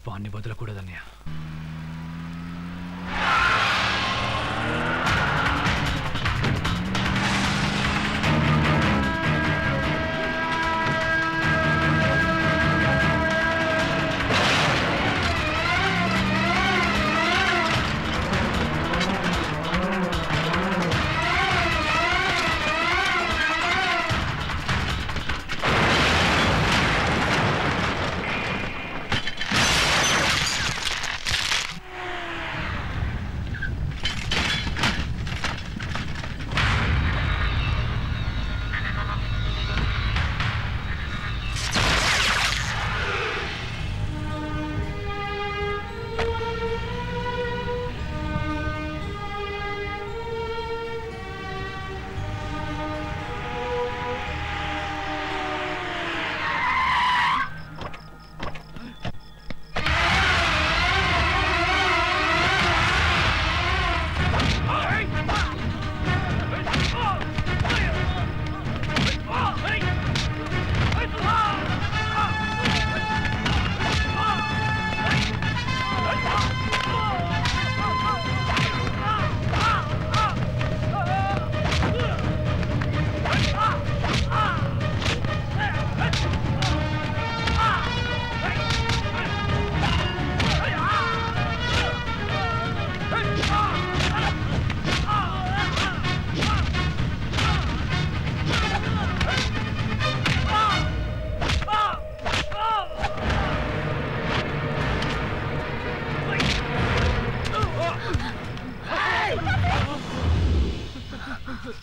వాణ్ణి వదలకూడదన్నయ్య.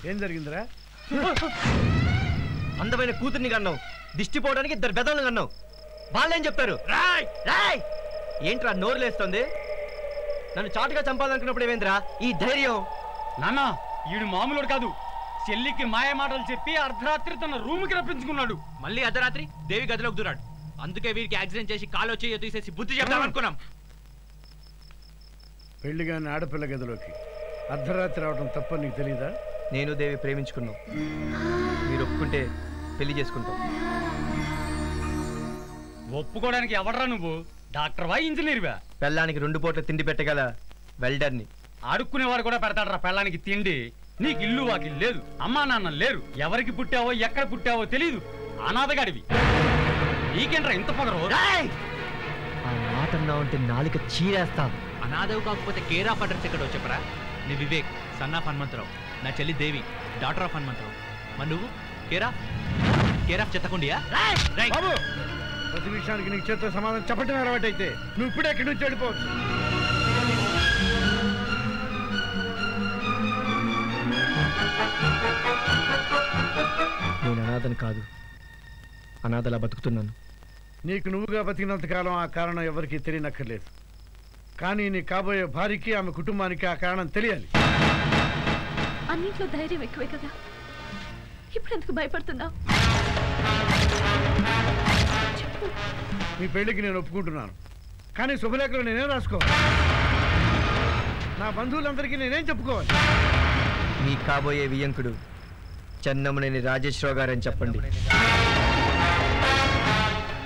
ఏం జరిగిందిరా? అందమైన కూతుర్ని కన్నావు, దిష్టి పోవడానికి 2 బెదలను కన్నావు. వాళ్ళేం చెప్తారు? రాయ్ రాయ్ ఏంట్రా నోరు లేస్తుంది? నన్ను చాటుగా చంపాలనుకున్నప్పుడు ఏమైందిరా ఈ ధైర్యం? నాన్న ఈడు మామూలుడు కాదు. చెల్లికి మాయ మాటలు చెప్పి అర్ధరాత్రి తన రూమ్కి రప్పించుకున్నాడు. మళ్ళీ అర్ధరాత్రి దేవి గదిలోకి దూరాడు. అందుకే వీరికి యాక్సిడెంట్ చేసి కాలో చెయ్యో తీసేసి బుద్ధి చెప్తామనుకున్నాం. పెళ్లిగాని ఆడపిల్ల గదిలోకి అర్ధరాత్రి రావడం తప్ప నీకు తెలీదా? నేను దేవి ప్రేమించుకున్నాం. మీరు ఒప్పుకుంటే పెళ్లి చేసుకుంటాం. ఒప్పుకోవడానికి ఎవడరా నువ్వు? డాక్టర్వా ఇంజనీర్వా? పెళ్ళానికి 2 పూట్ల తిండి పెట్టగల వెల్డర్ని. అడుక్కునేవాడు కూడా పెడతాడరా పెళ్ళానికి తిండి. నీకు ఇల్లు వాకిలు లేదు, అమ్మా నాన్న లేరు, ఎవరికి పుట్టావో ఎక్కడ పుట్టావో తెలీదు, అనాథగాడివి. నీకేంట్రా ఇంత పొగరు? ఆ మాట అన్నావంటే నాలుక చీరేస్తా. అనాథవు కాకపోతే కేర్ ఆఫ్ అడ్రస్ ఎక్కడో చెప్పరా? నీ వివేక్, సన్ ఆఫ్ హనుమంతరావు. నా చెల్లి దేవి, డాటర్ ఆఫ్ హనుమంతరావు. మరి నువ్వు కేర్ ఆఫ్ చెత్తకుండియా? బాబు, ప్రతి విషయానికి నీకు చేత సమాధానం చెప్పటం అలవాటైతే నువ్వు ఇప్పుడే ఎక్కడి నుంచి వెళ్ళిపోవచ్చు. నేను అనాథను కాదు, అనాథలా బతుకుతున్నాను. నీకు నువ్వుగా బతికినంతకాలం ఆ కారణం ఎవరికీ తెలియనక్కర్లేదు. కానీ నీ కాబోయే భార్యకి, ఆమె కుటుంబానికి ఆ కారణం తెలియాలి. అన్నింట్లో ధైర్యం ఎక్కువే కదా, ఇప్పుడు ఎందుకు భయపడుతున్నావు? నీ పెళ్లికి నేను ఒప్పుకుంటున్నాను. కానీ శుభలేఖలు నేనేం రాసుకోవాలి? నా బంధువులందరికీ నేనేం చెప్పుకోవాలి? మీ కాబోయే వియంకుడు చెన్నమనేని రాజేశ్వరరావు గారని చెప్పండి.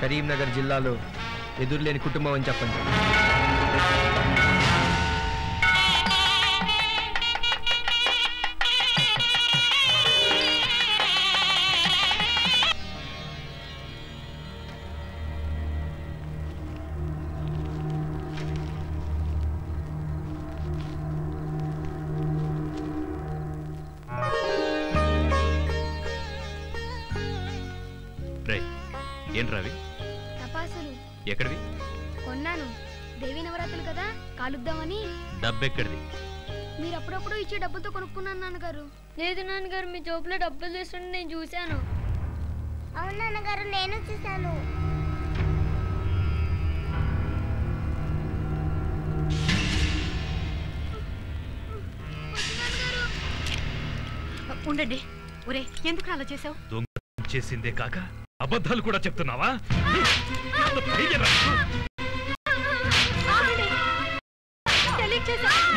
కరీంనగర్ జిల్లాలో ఎదురులేని కుటుంబం అని చెప్పండి. ఏం రవి? టపాసులు ఎక్కడివి? కొన్నాను. దేవి నవరాత్రులు కదా, కాలుద్దామని. డబ్బెక్కడిది? మీరు అప్పుడప్పుడు ఇచ్చే డబ్బులతో కొనుక్కున్నాను నాన్నగారు. లేదు నాన్నగారు, మీ జోబులో డబ్బులు తీసుకుంటే నేను చూశాను. అవును నాన్నగారు, నేను చూశాను. ఉండండి. ఒరే, ఎందుకు అలా చేసావు? దొంగ చేసిందే కాక అబద్ధాలు కూడా చెప్తున్నావా?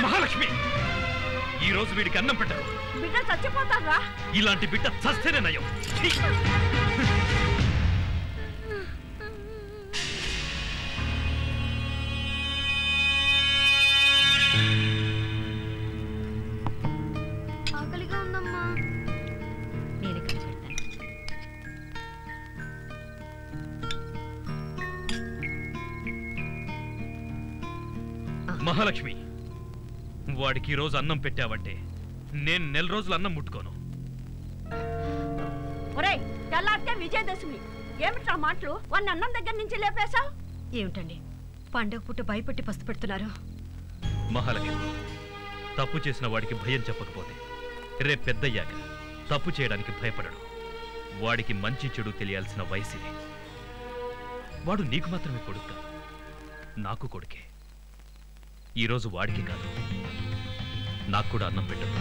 మహాలక్ష్మి, ఈ రోజు వీడికి అన్నం పెట్టరు. బిడ్డ చచ్చిపోతారా? ఇలాంటి బిడ్డ చస్తేనే నయం. ఆకలిగా ఉందమ్మా. నేను ఇక్కడ పెడతాను. మహాలక్ష్మి, వాడికి ఈ రోజు అన్నం పెట్టావంటే నేను 4 రోజులు అన్నం ముట్టుకోను. ఒరే, తెల్లారితే విజయదశమి. ఏమిట్రా మాటలు? వాడిని అన్నం దగ్గర నుంచి లేపేశావు ఏమిటండి? పండుగ పుట్ట భయపెట్టి పస్తు పెడుతున్నారు. మహాలక్ష్మి, తప్పు చేసిన వాడికి భయం చెప్పకపోతే రేపు పెద్దయ్యాక తప్పు చేయడానికి భయపడడు. వాడికి మంచి చెడు తెలియాల్సిన వయసుది. వాడు నీకు మాత్రమే కొడుకు, నాకు కొడుకే. ఈరోజు వాడికి కాదు, నాకు కూడా అన్నం పెట్టదు.